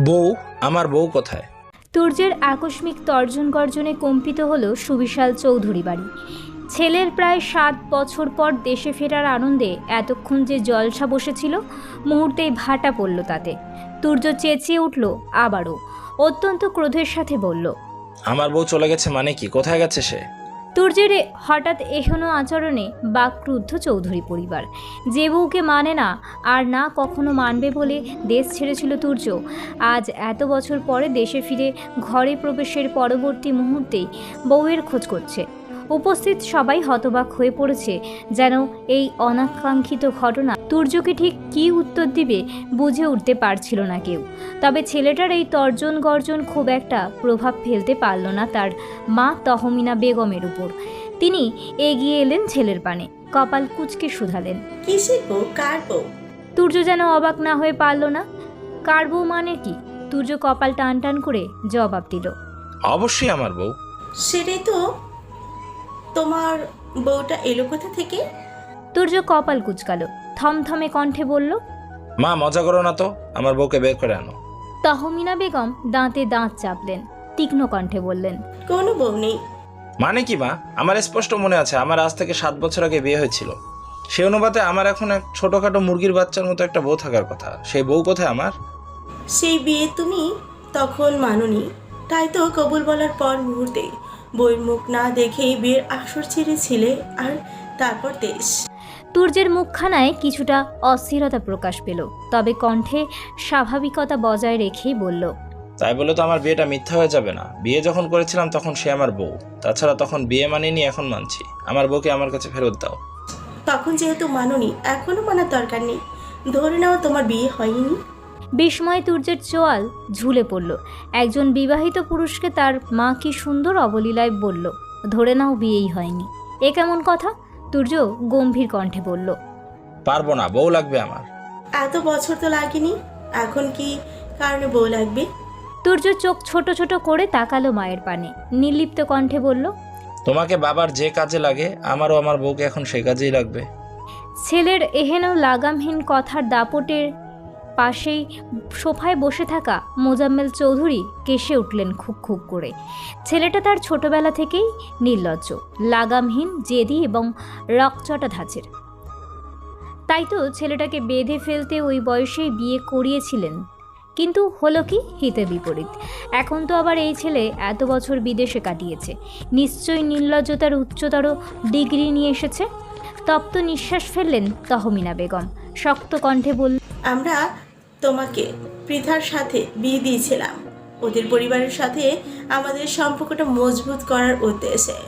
বউ, আমার বউ কোথায়? তুর্যের আকস্মিক তর্জন গর্জনে কম্পিত হলো সুবিশাল চৌধুরী বাড়ি। ছেলের প্রায় 7 বছর পর দেশে ফেরার আনন্দে এতক্ষণ যে জলসা বসেছিল, মুহূর্তেই ভাটা পড়ল তাতে। তুর্য চেঁচিয়ে উঠল আবারও, অত্যন্ত ক্রোধের সাথে বলল, আমার বউ চলে গেছে মানে কি? কোথায় গেছে সে? তুর্যের হঠাৎ এহেন আচরণে বাকরুদ্ধ চৌধুরী পরিবার। যে বউকে মানে না আর না কখনো মানবে বলে দেশ ছেড়েছিল তুর্য, আজ এত বছর পরে দেশে ফিরে ঘরে প্রবেশের পরবর্তী মুহূর্তেই বউয়ের খোঁজ করছে। উপস্থিত সবাই হতবাক হয়ে পড়েছে, যেন এই অনাকাঙ্ক্ষিত ঘটনা তুর্যকে ঠিক কী উত্তর দিবে বুঝে উঠতে পারছিল না কেউ। তবে ছেলেটার এই তর্জন গর্জন খুব একটা প্রভাব ফেলতে পারল না তার মা তহমিনা বেগমের উপর। তিনি এগিয়ে এলেন ছেলের পানে, কপাল কুঁচকে শুধালেন, কিসের বউ? কার বউ? তুর্য যেন অবাক না হয়ে পারল না। কার বউ মানে কি? তুর্য কপাল টান টান করে জবাব দিল, অবশ্যই আমার বউ। সেটাই তো। তোমার বউটা এলো কোথা থেকে? তুর্য কপাল কুঁচকালো, থমথমে কণ্ঠে বলল, মা, মজা করো না তো, আমার বউকে বের করে আনো। তহমিনা বেগম দাঁতে দাঁত চাপলেন, তীক্ষ্ণ কণ্ঠে বললেন, কোনো বউ নেই। মানে কি মা? আমার স্পষ্ট মনে আছে আমার আজ থেকে 7 বছর আগে বিয়ে হয়েছিল। সে অনুপাতে আমার এখন এক ছোটখাটো মুরগির বাচ্চার মতো একটা বউ থাকার কথা। সেই বউ কোথায় আমার? সেই বিয়ে তুমি তখন মানোনি, তাই তো কবুল বলার পর মুহূর্তে বইয়ের মুখ না দেখেই বিয়ের আসর ছেড়েছিলে, আর তারপর দেশ। তুর্যের মুখখানায় কিছুটা অস্থিরতা প্রকাশ পেল, তবে কণ্ঠে স্বাভাবিকতা বজায় রেখেই বলল, তাই বলে তো আমার বিয়েটা মিথ্যা হয়ে যাবে না। বিয়ে যখন করেছিলাম তখন সে আমার বউ। তাছাড়া তখন বিয়ে মানিনি, এখন মানছি। আমার বউকে আমার কাছে ফেরত দাও। তখন যেহেতু মানোনি, এখনো মানার দরকার নেই। ধরে নাও তোমার বিয়ে হয়নি। বিস্ময়ে তুর্যের চোয়াল ঝুলে পড়ল। একজন বিবাহিত পুরুষকে তার মা কি সুন্দর অবলীলায় বলল, ধরে নাও বিয়েই হয়নি। এ কেমন কথা? তুর্য গম্ভীর কণ্ঠে বলল, পারবো না, বউ লাগবে আমার। এত বছর তো লাগেনি, এখন কি কারণে বউ লাগবে? তুর্য চোখ ছোট ছোট করে তাকালো মায়ের পানে, নির্লিপ্ত কণ্ঠে বলল, তোমাকে বাবার যে কাজে লাগে, আমারও আমার বউকে এখন সে কাজেই লাগবে। ছেলের এহেন লাগামহীন কথার দাপটের পাশেই সোফায় বসে থাকা মোজাম্মেল চৌধুরী কেসে উঠলেন খুব খুব করে। ছেলেটা তার ছোটবেলা থেকেই নির্লজ্জ, লাগামহীন, জেদি এবং রকচটা ধাঁচের। তাই তো ছেলেটাকে বেঁধে ফেলতে ওই বয়সেই বিয়ে করিয়েছিলেন। কিন্তু হলো কি, হিতে বিপরীত। এখন তো আবার এই ছেলে এত বছর বিদেশে কাটিয়েছে, নিশ্চয়ই নির্লজ্জতার উচ্চতর ডিগ্রি নিয়ে এসেছে। তপ্ত নিঃশ্বাস ফেললেন তহমিনা বেগম, শক্ত কণ্ঠে বললেন, আমরা তোমাকে পৃথার সাথে বিয়ে দিয়েছিলাম ওদের পরিবারের সাথে আমাদের সম্পর্কটা মজবুত করার উদ্দেশ্যে।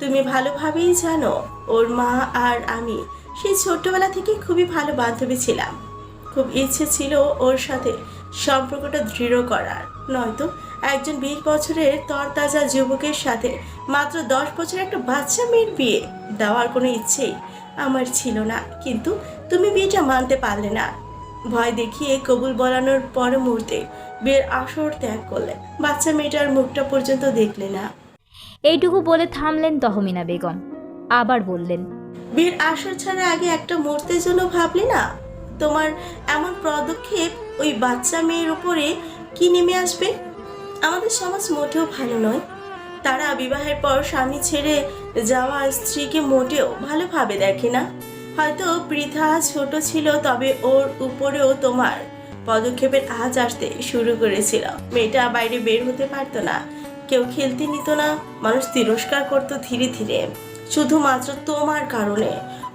তুমি ভালোভাবেই জানো ওর মা আর আমি সেই ছোট্টবেলা থেকে খুবই ভালো বান্ধবী ছিলাম। খুব ইচ্ছে ছিল ওর সাথে সম্পর্কটা দৃঢ় করার, নয়তো একজন 20 বছরের তরতাজা যুবকের সাথে মাত্র 10 বছরের একটা বাচ্চা মেয়ের বিয়ে দেওয়ার কোনো ইচ্ছেই আমার ছিল না। কিন্তু তুমি বিয়েটা মানতে পারলে না, ভয় দেখিয়ে কবুল বলানোর পর মুহূর্তে বিয়ের আসর ত্যাগ করলে, বাচ্চা মেয়েটার মুখটা পর্যন্ত দেখলে না। এইটুকু বলে থামলেন তহমিনা বেগম, আবার বললেন, বিয়ের আসর ছাড়া আগে একটা মুহূর্তের জন্য ভাবলে না তোমার এমন পদক্ষেপ ওই বাচ্চা মেয়ের উপরে কি নেমে আসবে? আমাদের সমাজ মোটেও ভালো নয়। তারা বিবাহের পর স্বামী ছেড়ে যাওয়া স্ত্রীকে মোটেও ভালোভাবে দেখে না। হয়তো পৃথা ছোট ছিল, তবে ওর উপরেও তোমার পদক্ষেপের আঁচ আসতে শুরু করেছিল। মেয়েটা বাইরে বের হতে পারতো না, কেউ খেলতে নিত না, মানুষ তিরস্কার করতো ধীরে ধীরে। শুধুমাত্র তোমার কারণে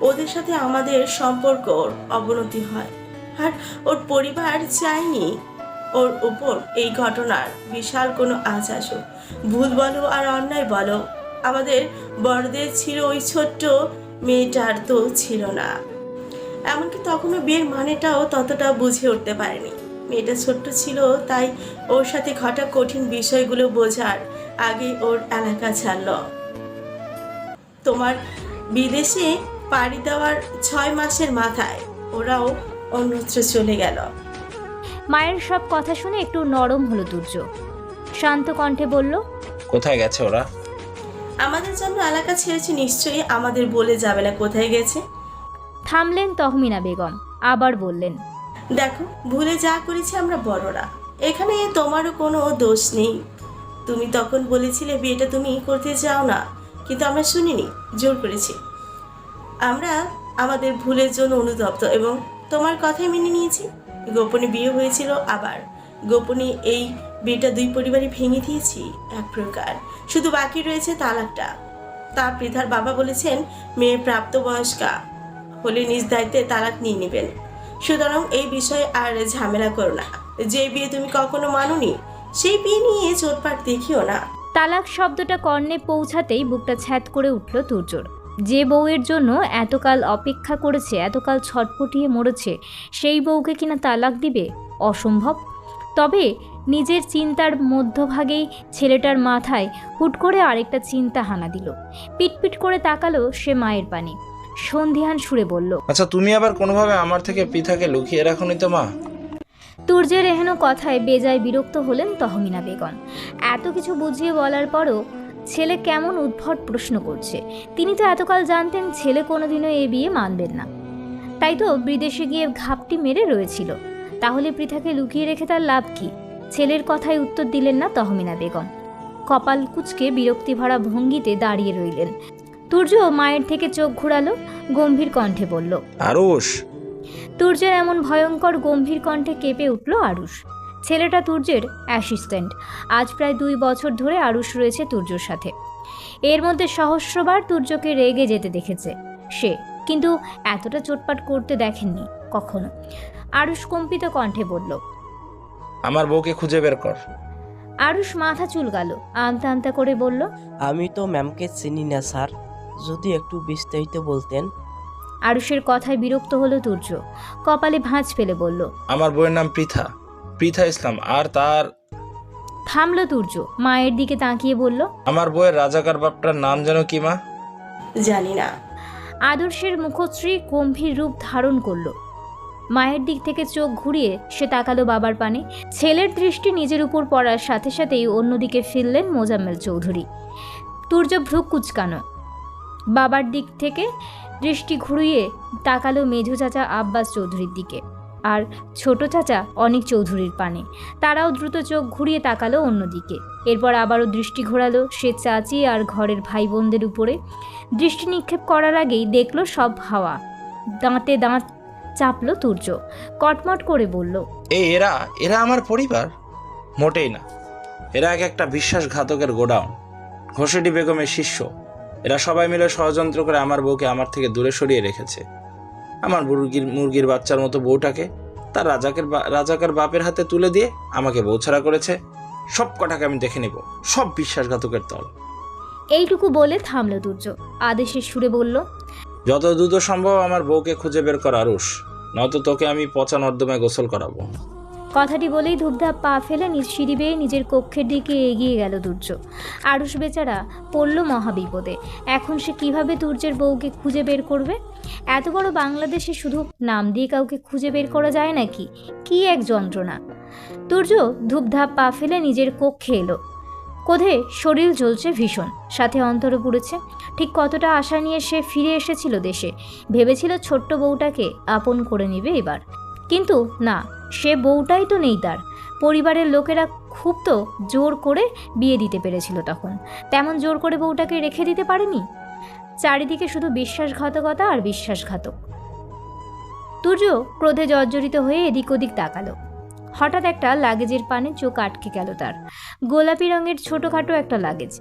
ওদের সাথে আমাদের সম্পর্কর অবনতি হয়, আর ওর পরিবার চায়নি ওর উপর এই ঘটনার বিশাল কোনো আঁচ আসুক। ভুল বলো আর অন্যায় বলো, আমাদের বড়দের ছিল, ওই ছোট্ট মেয়েটার তো ছিল না। এমনকি তখনও বিয়ের মানেটাও ততটা বুঝে উঠতে পারেনি। মেয়েটা ছোট্ট ছিল, তাই ওর সাথে ঘটা কঠিন বিষয়গুলো বোঝার আগে ওর এলাকা ছাড়ল। তোমার বিদেশে পাড়ি দেওয়ার 6 মাসের মাথায় ওরাও অন্যত্র চলে গেল। মায়ের সব কথা শুনে একটু নরম হলো তুর্য, শান্ত কণ্ঠে বলল, কোথায় গেছে ওরা? আমাদের জন্য এলাকা ছেড়েছে, নিশ্চয়ই আমাদের বলে যাবে না কোথায় গেছে। থামলেন তহমিনা বেগম, আবার বললেন, দেখো, ভুলে যা করেছি আমরা বড়রা, এখানে তোমারও কোনো দোষ নেই। তুমি তখন বলেছিলে বিয়েটা তুমি করতে চাও না, কিন্তু আমরা শুনিনি, জোর করেছি। আমরা আমাদের ভুলের জন্য অনুতপ্ত এবং তোমার কথাই মেনে নিয়েছি। গোপনে বিয়ে হয়েছিল, আবার গোপনে এই বিয়েটা দুই পরিবারই ভেঙে দিয়েছি এক প্রকার। শুধু বাকি রয়েছে তালাকটা। তা পৃথার বাবা বলেছেন মেয়ে প্রাপ্তবয়স্কা হলে নিজ দায়িত্বে তালাক নিয়ে নেবেন। সুতরাং এই বিষয়ে আর ঝামেলা করো না। যে বিয়ে তুমি কখনো মানোনি সেই বিয়ে নিয়ে চোটপাট দেখিও না। তালাক শব্দটা কর্ণে পৌঁছাতেই বুকটা ছ্যাদ করে উঠল তুর্যর। যে বউয়ের জন্য এতকাল অপেক্ষা করেছে, এতকাল ছটফটিয়ে মরেছে, সেই বউকে কিনা তালাক দিবে? অসম্ভব। তবে নিজের চিন্তার মধ্যভাগেই ছেলেটার মাথায় হুট করে আরেকটা চিন্তা হানা দিল। পিটপিট করে তাকালো সে মায়ের পানে, সন্ধিহান সুরে বলল, আচ্ছা, তুমি আবার কোনোভাবে আমার থেকে পৃথাকে লুকিয়ে রাখোনি তো মা? তুর্যের এহেন কথায় বেজায় বিরক্ত হলেন তহমিনা বেগম। এত কিছু বুঝিয়ে বলার পরও ছেলে কেমন উদ্ভট প্রশ্ন করছে। তিনি তো এতকাল জানতেন ছেলে কোনোদিনও এ বিয়ে মানবেন না। তাই তো বিদেশে গিয়ে ঘাপটি মেরে রয়েছিল। তাহলে পৃথাকে লুকিয়ে রেখে তার লাভ কি? ছেলের কথায় উত্তর দিলেন না তহমিনা বেগম। কপাল কুঁচকে বিরক্তি ভরা ভঙ্গিতে দাঁড়িয়ে রইলেন। তুর্য মায়ের থেকে চোখ ঘুরালো, গম্ভীর কণ্ঠে বলল, আরুষ। তুর্যের এমন ভয়ঙ্কর গম্ভীর কণ্ঠে কেঁপে উঠল আরুষ। ছেলেটা তুর্যের অ্যাসিস্ট্যান্ট। আজ প্রায় 2 বছর ধরে আরুষ রয়েছে তুর্যর সাথে। এর মধ্যে সহস্রবার তুর্যকে রেগে যেতে দেখেছে সে, কিন্তু এতটা চোটপাট করতে দেখেননি কখনো। আরুষ কম্পিত কণ্ঠে বলল, আমার বউকে খুঁজে বের কর। আরুষ মাথা চুলকালো, আমতা আমতা করে বলল, আমি তো ম্যামকে চিনি না স্যার, যদি একটু বিস্তারিত বলতেন। আরুষের কথায় বিরক্ত হলো তুর্য, কপালে ভাঁজ ফেলে বলল, আমার বউয়ের নাম পৃথা, পৃথা ইসলাম। আর তার থামলো তুর্য, মায়ের দিকে তাকিয়ে বলল, আমার বউয়ের রাজাকার বাপটার নাম যেন কি মা? জানি না। আদর্শের মুখশ্রী গম্ভীর রূপ ধারণ করলো। মায়ের দিক থেকে চোখ ঘুরিয়ে সে তাকালো বাবার পানে। ছেলের দৃষ্টি নিজের উপর পড়ার সাথে সাথেই অন্যদিকে ফিরলেন মোজাম্মেল চৌধুরী। তুর্য ভ্রু কুচকানো, বাবার দিক থেকে দৃষ্টি ঘুরিয়ে তাকালো মেঝো চাচা আব্বাস চৌধুরীর দিকে আর ছোট চাচা অনিক চৌধুরীর পানে। তারাও দ্রুত চোখ ঘুরিয়ে তাকালো অন্যদিকে। এরপর আবারও দৃষ্টি ঘোরালো সে চাচি আর ঘরের ভাই বোনদের উপরে। দৃষ্টি নিক্ষেপ করার আগেই দেখলো সব হাওয়া। দাঁতে দাঁত চাপলো তুর্য, কটমট করে বলল, এরা এরা আমার পরিবার? মোটেই না। এরা একটা বিশ্বাসঘাতকের গোডাউন, ঘোষেটি বেগমের শিষ্য। এরা সবাই মিলে ষড়যন্ত্র করে আমার বউকে আমার থেকে দূরে সরিয়ে রেখেছে। আমার মুরগির বাচ্চার মতো বউটাকে তার রাজাকার বাপের হাতে তুলে দিয়ে আমাকে বউ ছাড়া করেছে। সব কটাকে আমি দেখে নিব, সব বিশ্বাসঘাতকের দল। এইটুকু বলে থামলো তুর্য, আদেশের সুরে বলল, যত দ্রুত সম্ভব আমার বউকে খুঁজে বের কর আরুষ, নয়তো তোকে আমি পচা নর্দমায় গোসল করাবো। কথাটি বলেই ধূপধাপ পা ফেলে নিজ সিঁড়ি বেয়ে নিজের কক্ষের দিকে এগিয়ে গেল তুর্য। আরুষ বেচারা পড়ল মহাবিপদে। এখন সে কিভাবে তুর্যের বউকে খুঁজে বের করবে? এত বড় বাংলাদেশে শুধু নাম দিয়ে কাউকে খুঁজে বের করা যায় নাকি? কি এক যন্ত্রণা! তুর্য ধূপধাপ পা ফেলে নিজের কক্ষে এলো। কোধে শরীর জ্বলছে ভীষণ, সাথে অন্তরও পুড়েছে। ঠিক কতটা আশা নিয়ে সে ফিরে এসেছিল দেশে, ভেবেছিল ছোট্ট বউটাকে আপন করে নেবে এবার। কিন্তু না, সে বউটাই তো নেই তার। পরিবারের লোকেরা খুব তো জোর করে বিয়ে দিতে পেরেছিল তখন, তেমন জোর করে বউটাকে রেখে দিতে পারেনি। চারিদিকে শুধু বিশ্বাসঘাতকতা আর বিশ্বাসঘাতক। তুর্য ক্রোধে জর্জরিত হয়ে এদিক ওদিক তাকালো। হঠাৎ একটা লাগেজের পানে চোখ আটকে গেল তার। গোলাপি রঙের ছোটোখাটো একটা লাগেজ।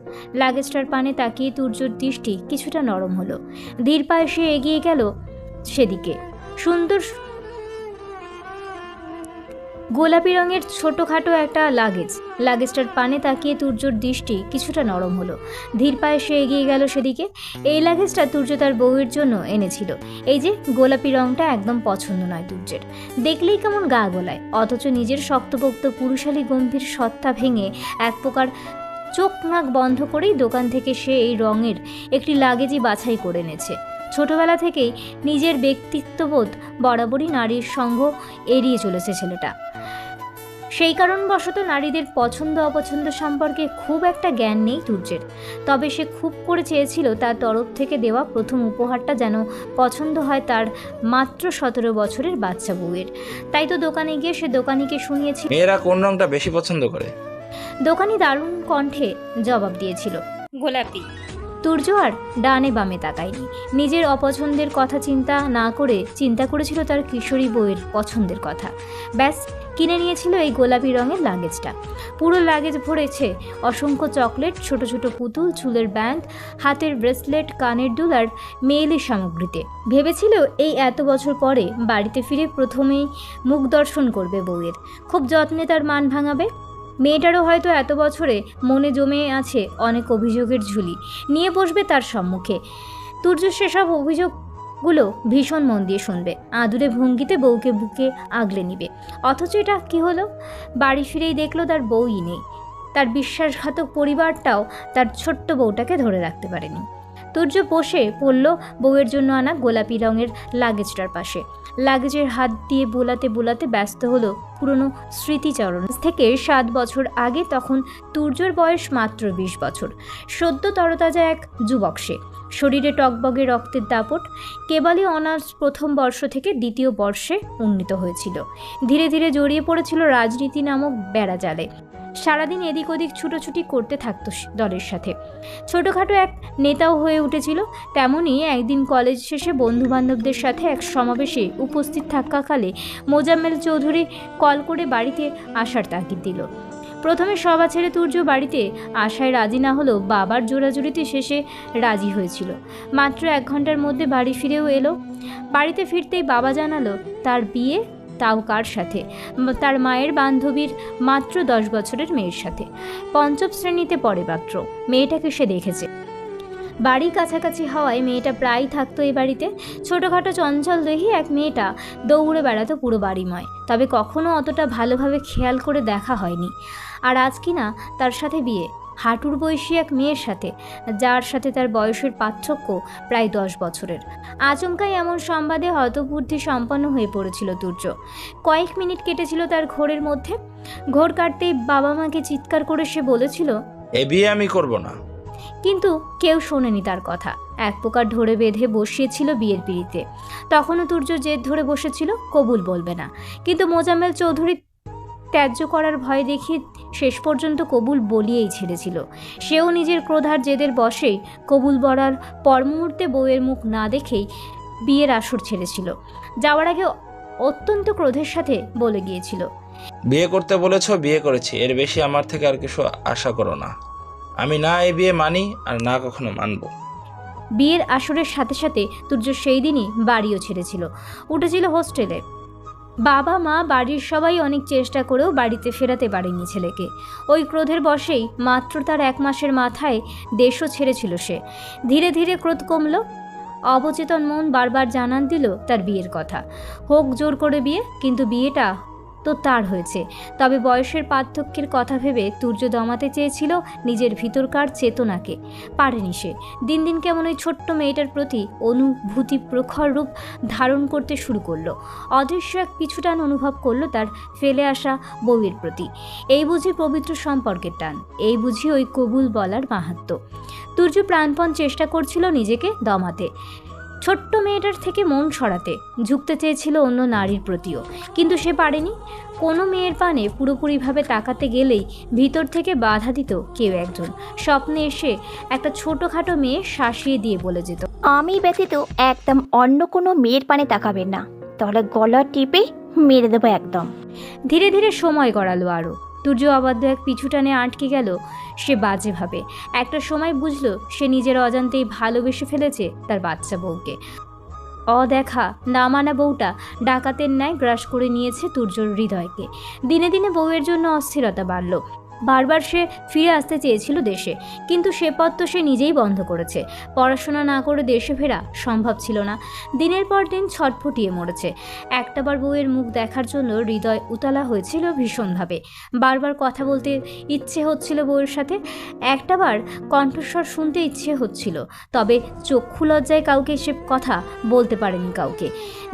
লাগেজটার পানে তাকিয়ে তুর্যর দৃষ্টি কিছুটা নরম হলো। ধীর পায়ে সে এগিয়ে গেল সেদিকে। সুন্দর গোলাপি রঙের ছোটোখাটো একটা লাগেজটার পানে তাকিয়ে তুর্যর দৃষ্টি কিছুটা নরম হলো। ধীর পায়ে সে এগিয়ে গেল সেদিকে। এই লাগেজটা তুর্য তার বউয়ের জন্য এনেছিল। এই যে গোলাপি রঙটা একদম পছন্দ নয় তুর্যের, দেখলেই কেমন গা গোলায়। অথচ নিজের শক্তপোক্ত পুরুষালী গম্ভীর সত্তা ভেঙে এক প্রকার চোখ নাক বন্ধ করেই দোকান থেকে সে এই রঙের একটি লাগেজই বাছাই করে এনেছে। ছোটবেলা থেকেই নিজের ব্যক্তিত্ববোধ বরাবরই নারীর সঙ্গ এড়িয়ে চলেছে ছেলেটা। সেই কারণবশত নারীদের পছন্দ অপছন্দ সম্পর্কে খুব একটা জ্ঞান নেই তুর্যের। তবে সে খুব করে চেয়েছিল তার তরফ থেকে দেওয়া প্রথম উপহারটা যেন পছন্দ হয় তার মাত্র 17 বছরের বাচ্চা বউয়ের। তাই তো দোকানে গিয়ে সে দোকানিকে শুনিয়েছিল। মেয়েরা কোন রংটা বেশি পছন্দ করে? দোকানি দারুণ কণ্ঠে জবাব দিয়েছিল, গোলাপি। তুর্য আর ডানে বামে তাকায়নি। নিজের অপছন্দের কথা চিন্তা করেছিল তার কিশোরী বউয়ের পছন্দের কথা। ব্যাস, কিনে নিয়েছিল এই গোলাপি রঙের লাগেজটা। পুরো লাগেজ ভরেছে অসংখ্য চকলেট, ছোট ছোট পুতুল, চুলের ব্যান্ড, হাতের ব্রেসলেট, কানের দুল আর মেয়েলি সামগ্রীতে। ভেবেছিল এই এত বছর পরে বাড়িতে ফিরে প্রথমেই মুখ দর্শন করবে বউয়ের, খুব যত্নে তার মান ভাঙাবে। মেয়েটারও হয়তো এত বছরে মনে জমে আছে অনেক অভিযোগের ঝুলি, নিয়ে বসবে তার সম্মুখে। তুর্য সেসব অভিযোগগুলো ভীষণ মন দিয়ে শুনবে, আদুরে ভঙ্গিতে বউকে বুকে আগলে নিবে। অথচ এটা কি হলো? বাড়ি ফিরেই দেখলো তার বউই নেই। তার বিশ্বাসঘাতক পরিবারটাও তার ছোট্ট বউটাকে ধরে রাখতে পারেনি। তুর্য বসে পড়ল বউয়ের জন্য আনা গোলাপি রঙের লাগেজটার পাশে। লাগেজের হাত দিয়ে বোলাতে বোলাতে ব্যস্ত হলো পুরনো স্মৃতিচারণ থেকে 7 বছর আগে। তখন তুর্যর বয়স মাত্র 20 বছর, সদ্য তরতাজা এক যুবক সে। শরীরে টকবগে রক্তের দাপট, কেবলই অনার্স প্রথম বর্ষ থেকে দ্বিতীয় বর্ষে উন্নীত হয়েছিল। ধীরে ধীরে জড়িয়ে পড়েছিল রাজনীতি নামক বেড়াজালে। সারাদিন এদিক ওদিক ছুটোছুটি করতে থাকতো দলের সাথে। ছোটোখাটো এক নেতাও হয়ে উঠেছিল। তেমনই একদিন কলেজ শেষে বন্ধুবান্ধবদের সাথে এক সমাবেশে উপস্থিত থাকাকালে মোজাম্মেল চৌধুরী কল করে বাড়িতে আসার তাগিদ দিল। প্রথমে সভা ছেড়ে তুর্য বাড়িতে আসায় রাজি না হলেও বাবার জোরাজুরিতে শেষে রাজি হয়েছিল। মাত্র 1 ঘন্টার মধ্যে বাড়ি ফিরেও এলো। বাড়িতে ফিরতেই বাবা জানালো তার বিয়ে, তাও কার সাথে? তার মায়ের বান্ধবীর মাত্র 10 বছরের মেয়ের সাথে। 5ম শ্রেণীতে পড়ে মাত্র। মেয়েটাকে সে দেখেছে। বাড়ি কাছাকাছি হওয়ায় মেয়েটা প্রায়ই থাকতো এ বাড়িতে। ছোটোখাটো চঞ্চল দেহি এক মেয়েটা দৌড়ে বেড়াতো পুরো বাড়িময়, তবে কখনো অতটা ভালোভাবে খেয়াল করে দেখা হয়নি। আর আজ কিনা তার সাথে বিয়ে, হাঁটুর বয়সী এক মেয়ের সাথে, যার সাথে তার বয়সের পার্থক্য প্রায় 10 বছরের। আচমকাই এমন সংবাদে হতবুদ্ধি সম্পন্ন হয়ে পড়েছিল তুর্য। কয়েক মিনিট কেটেছিল তার ঘোরের মধ্যে। ঘোর কাটতেই বাবা মাকে চিৎকার করে সে বলেছিল, এ বিয়ে আমি করব না। কিন্তু কেউ শোনেনি তার কথা। এক প্রকার ধরে বেঁধে বসিয়েছিল বিয়ের পিড়িতে। তখনও তুর্য জেদ ধরে বসেছিল কবুল বলবে না, কিন্তু মোজাম্মেল চৌধুরী ত্যায্য করার ভয় দেখিয়ে শেষ পর্যন্ত কবুল বলিয়েই ছেড়েছিল। সেও নিজের ক্রোধার জেদের বশেই কবুল বলার পর মুহূর্তে বউয়ের মুখ না দেখেই বিয়ের আসর ছেড়েছিল। যাওয়ার আগে অত্যন্ত ক্রোধের সাথে বলে গিয়েছিল, বিয়ে করতে বলেছ, বিয়ে করেছি, এর বেশি আমার থেকে আর কিছু আশা করো না। আমি না এই বিয়ে মানি আর না কখনো মানব। বিয়ের আসরের সাথে সাথে তুর্য সেই দিনই বাড়িও ছেড়েছিল, উঠেছিল হোস্টেলে। বাবা মা বাড়ির সবাই অনেক চেষ্টা করেও বাড়িতে ফেরাতে পারেনি ছেলেকে। ওই ক্রোধের বশেই মাত্র তার 1 মাসের মাথায় দেশও ছেড়েছিল সে। ধীরে ধীরে ক্রোধ কমল। অবচেতন মন বারবার জানান দিল তার বিয়ের কথা। হোক জোর করে বিয়ে, কিন্তু বিয়েটা তো তার হয়েছে। তবে বয়সের পার্থক্যের কথা ভেবে তুর্য দমাতে চেয়েছিল নিজের ভিতরকার চেতনাকে। পারেনি সে। দিন দিন কেমন ওই ছোট্ট মেয়েটার প্রতি অনুভূতি প্রখর রূপ ধারণ করতে শুরু করলো। অদৃশ্য এক পিছুটান অনুভব করলো তার ফেলে আসা বউয়ের প্রতি। এই বুঝি পবিত্র সম্পর্কের টান, এই বুঝি ওই কবুল বলার মাহাত্ম্য। তুর্য প্রাণপণ চেষ্টা করছিল নিজেকে দমাতে, ছোট্ট মেয়েটার থেকে মন সরাতে। ঝুঁকতে চেয়েছিল অন্য নারীর প্রতিও, কিন্তু সে পারেনি। কোনো মেয়ের পানে পুরোপুরিভাবে তাকাতে গেলেই ভিতর থেকে বাধা দিত কেউ একজন। স্বপ্নে এসে একটা ছোটোখাটো মেয়ে শাসিয়ে দিয়ে বলে যেত, আমি ব্যতীত একদম অন্য কোনো মেয়ের পানে তাকাবেন না, তাহলে গলা টিপে মেরে দেবো একদম। ধীরে ধীরে সময় গড়ালো আরও। তুর্য অবাধ্য এক পিছুটানে আটকে গেল সে বাজেভাবে। একটা সময় বুঝলো সে নিজের অজান্তেই ভালোবেসে ফেলেছে তার বাচ্চা বউকে। অদেখা না মানা বউটা ডাকাতের ন্যায় গ্রাস করে নিয়েছে তুর্যর হৃদয়কে। দিনে দিনে বউয়ের জন্য অস্থিরতা বাড়ল। বারবার সে ফিরে আসতে চেয়েছিল দেশে, কিন্তু সে পথ তো সে নিজেই বন্ধ করেছে। পড়াশোনা না করে দেশে ফেরা সম্ভব ছিল না। দিনের পর দিন ছটফটিয়ে মরেছে। একটাবার বউয়ের মুখ দেখার জন্য হৃদয় উতলা হয়েছিল ভীষণভাবে। বারবার কথা বলতে ইচ্ছে হচ্ছিল বউয়ের সাথে, একটাবার কণ্ঠস্বর শুনতে ইচ্ছে হচ্ছিল, তবে চক্ষু লজ্জায় কাউকে সে কথা বলতে পারেনি কাউকে।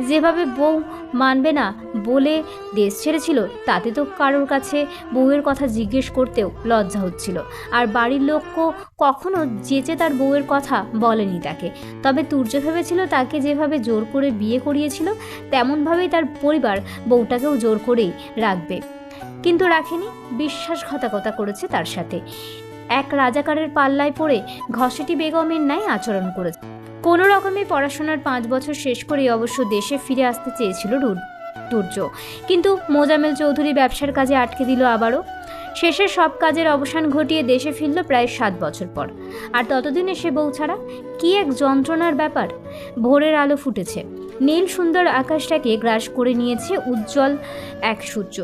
যেভাবে বউ মানবে না বলে দেশ ছেড়েছিল, তাতে তো কারোর কাছে বউয়ের কথা জিজ্ঞেস করতেও লজ্জা হচ্ছিল। আর বাড়ির লোকও কখনো যেচে তার বউয়ের কথা বলেনি তাকে। তবে তুর্য ভেবেছিল তাকে যেভাবে জোর করে বিয়ে করিয়েছিল, তেমনভাবেই তার পরিবার বউটাকেও জোর করেই রাখবে, কিন্তু রাখেনি। বিশ্বাসঘাতকতা করেছে তার সাথে। এক রাজাকারের পাল্লায় পড়ে ঘসেটি বেগমের ন্যায় আচরণ করেছে। কোনো রকমে পড়াশোনার 5 বছর শেষ করে অবশ্য দেশে ফিরে আসতে চেয়েছিল তুর্য, কিন্তু মোজাম্মেল চৌধুরী ব্যবসার কাজে আটকে দিল আবারও। শেষে সব কাজের অবসান ঘটিয়ে দেশে ফিরল প্রায় 7 বছর পর। আর ততদিনে সে বউ ছাড়া। কি এক যন্ত্রণার ব্যাপার! ভোরের আলো ফুটেছে, নীল সুন্দর আকাশটাকে গ্রাস করে নিয়েছে উজ্জ্বল এক সূর্য।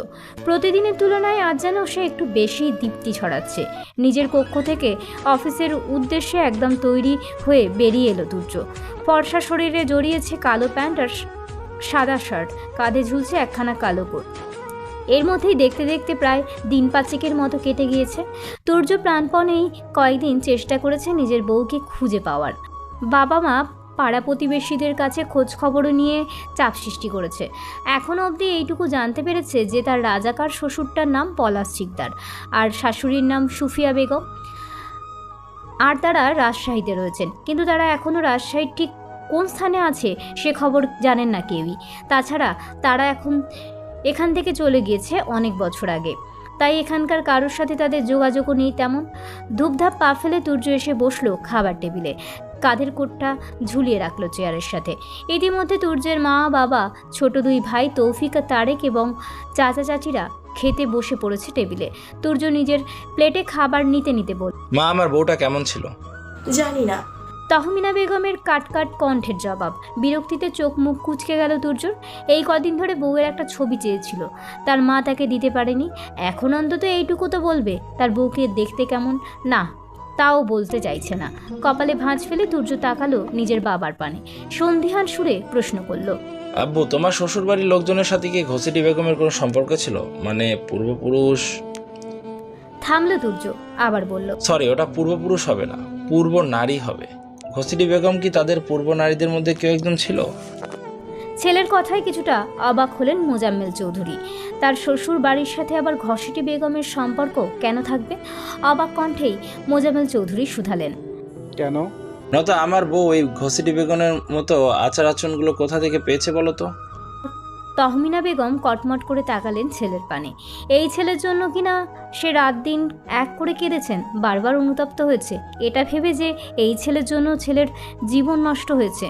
প্রতিদিনের তুলনায় আজ যেন সে একটু বেশি দীপ্তি ছড়াচ্ছে। নিজের কক্ষ থেকে অফিসের উদ্দেশ্যে একদম তৈরি হয়ে বেরিয়ে এলো তুর্য। ফর্সা শরীরে জড়িয়েছে কালো প্যান্ট আর সাদা শার্ট, কাঁধে ঝুলছে একখানা কালো কোট। এর মধ্যেই দেখতে দেখতে প্রায় দিন 5 মতো কেটে গিয়েছে। তুর্য প্রাণপণেই কয়েকদিন চেষ্টা করেছে নিজের বউকে খুঁজে পাওয়ার। বাবা মা, পাড়া প্রতিবেশীদের কাছে খোঁজ খবরও নিয়ে চাপ সৃষ্টি করেছে। এখনও অবধি এইটুকু জানতে পেরেছে যে তার রাজাকার শ্বশুরটার নাম পলাশ শিকদার আর শাশুড়ির নাম সুফিয়া বেগম, আর তারা রাজশাহীতে রয়েছেন। কিন্তু তারা এখনও রাজশাহীর ঠিক কোন স্থানে আছে সে খবর জানেন না কেউই। তাছাড়া তারা এখান থেকে চলে গিয়েছে অনেক বছর আগে, তাই এখানকার কারোর সাথে তাদের যোগাযোগও নেই তেমন। ধূপধাপ পা ফেলে তুর্য এসে বসলো খাবার টেবিলে, কাঁধের কোটটা ঝুলিয়ে রাখলো চেয়ারের সাথে। ইতিমধ্যে তুর্যের মা, বাবা, ছোট 2 ভাই তৌফিক, তারেক এবং চাচা চাচিরা খেতে বসে পড়েছে টেবিলে। তুর্য নিজের প্লেটে খাবার নিতে নিতে বলল, মা, আমার বউটা কেমন ছিল? জানি না। তহমিনা বেগমের কাটকাট কণ্ঠের জবাব। বিরক্তিতে চোখ মুখ কুঁচকে গেল তুর্যর। এই কদিন ধরে বউয়ের একটা ছবি চেয়েছিল, তার মা তাকে দিতে পারেনি। এখন অন্তত এইটুকু তো বলবে তার বউকে দেখতে কেমন। না, তাও বলতে চাইছে না। কপালে ভাঁজ ফেলে তুর্য তাকালো নিজের বাবার পানে, সন্ধিহান সুরে প্রশ্ন করল, আব্বু, তোমার শ্বশুরবাড়ির লোকজনের সাথে কি ঘসেটি বেগমের কোনো সম্পর্ক ছিল? মানে পূর্বপুরুষ? থামলো তুর্য, আবার বলল, সরি, ওটা পূর্বপুরুষ হবে না, পূর্ব নারী হবে। ঘসেটি বেগম কি তাদের পূর্ব নারীদের মধ্যে কেউ একজন ছিল? ছেলের কথায় কিছুটা অবাক হলেন মোজাম্মেল চৌধুরী। তার শ্বশুর বাড়ির সাথে আবার ঘসেটি বেগমের সম্পর্ক কেন থাকবে? অবাক কণ্ঠেই মোজাম্মেল চৌধুরী শুধালেন, কেন? নয়তো আমার বউ এই ঘসেটি বেগমের মতো আচার আচরণগুলো কোথা থেকে পেয়েছে বলো তো? তহমিনা বেগম কটমট করে তাকালেন ছেলের পানে। এই ছেলের জন্য কিনা সে রাত দিন এক করে কেঁদেছেন, বারবার অনুতপ্ত হয়েছে, এটা ভেবে যে এই ছেলের জন্য ছেলের জীবন নষ্ট হয়েছে।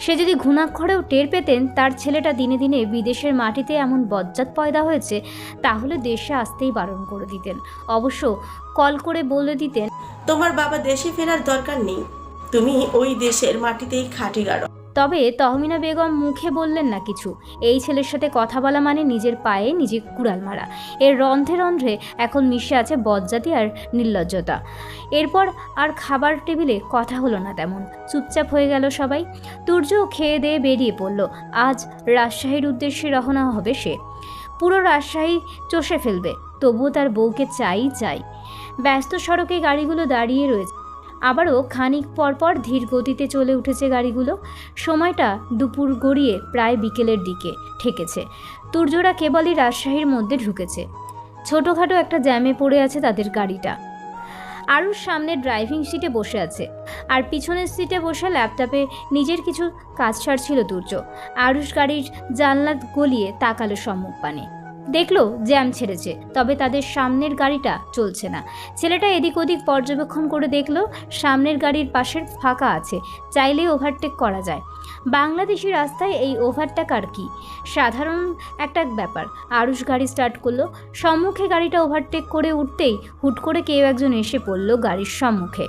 সে যদি ঘুণাক্ষরেও টের পেতেন তার ছেলেটা দিনে দিনে বিদেশের মাটিতে এমন বজ্জাত পয়দা হয়েছে, তাহলে দেশে আসতেই বারণ করে দিতেন। অবশ্য কল করে বলে দিতেন, তোমার বাবা দেশে ফেরার দরকার নেই, তুমি ওই দেশের মাটিতেই খাটি গাড়ো। তবে তহমিনা বেগম মুখে বললেন না কিছু। এই ছেলের সাথে কথা বলা মানে নিজের পায়ে নিজে কুড়াল মারা। এর রন্ধ্রে রন্ধ্রে এখন মিশে আছে বজ্জাতি আর নির্লজ্জতা। এরপর আর খাবার টেবিলে কথা হলো না তেমন, চুপচাপ হয়ে গেল সবাই। তুর্য খেয়ে দিয়ে বেরিয়ে পড়ল। আজ রাজশাহীর উদ্দেশ্যে রওনা হবে সে। পুরো রাজশাহী চষে ফেলবে, তবুও তার বউকে চাই। ব্যস্ত সড়কে গাড়িগুলো দাঁড়িয়ে রয়েছে, আবারও খানিক পরপর ধীর গতিতে চলে উঠেছে গাড়িগুলো। সময়টা দুপুর গড়িয়ে প্রায় বিকেলের দিকে ঠেকেছে। তুর্যরা কেবলই রাজশাহীর মধ্যে ঢুকেছে। ছোটোখাটো একটা জ্যামে পড়ে আছে তাদের গাড়িটা। আরুষ সামনে ড্রাইভিং সিটে বসে আছে, আর পিছনের সিটে বসে ল্যাপটপে নিজের কিছু কাজ সারছিল তুর্য। আরুষ গাড়ির জানলা গলিয়ে তাকালো সম্মুখ পানে, দেখলো জ্যাম ছেড়েছে, তবে তাদের সামনের গাড়িটা চলছে না। ছেলেটা এদিক ওদিক পর্যবেক্ষণ করে দেখলো সামনের গাড়ির পাশের ফাঁকা আছে, চাইলেই ওভারটেক করা যায়। বাংলাদেশি রাস্তায় এই ওভারটেক আর কি, সাধারণ একটা ব্যাপার। আরুষ গাড়ি স্টার্ট করলো, সম্মুখে গাড়িটা ওভারটেক করে উঠতেই হুট করে কেউ একজন এসে পড়লো গাড়ির সম্মুখে।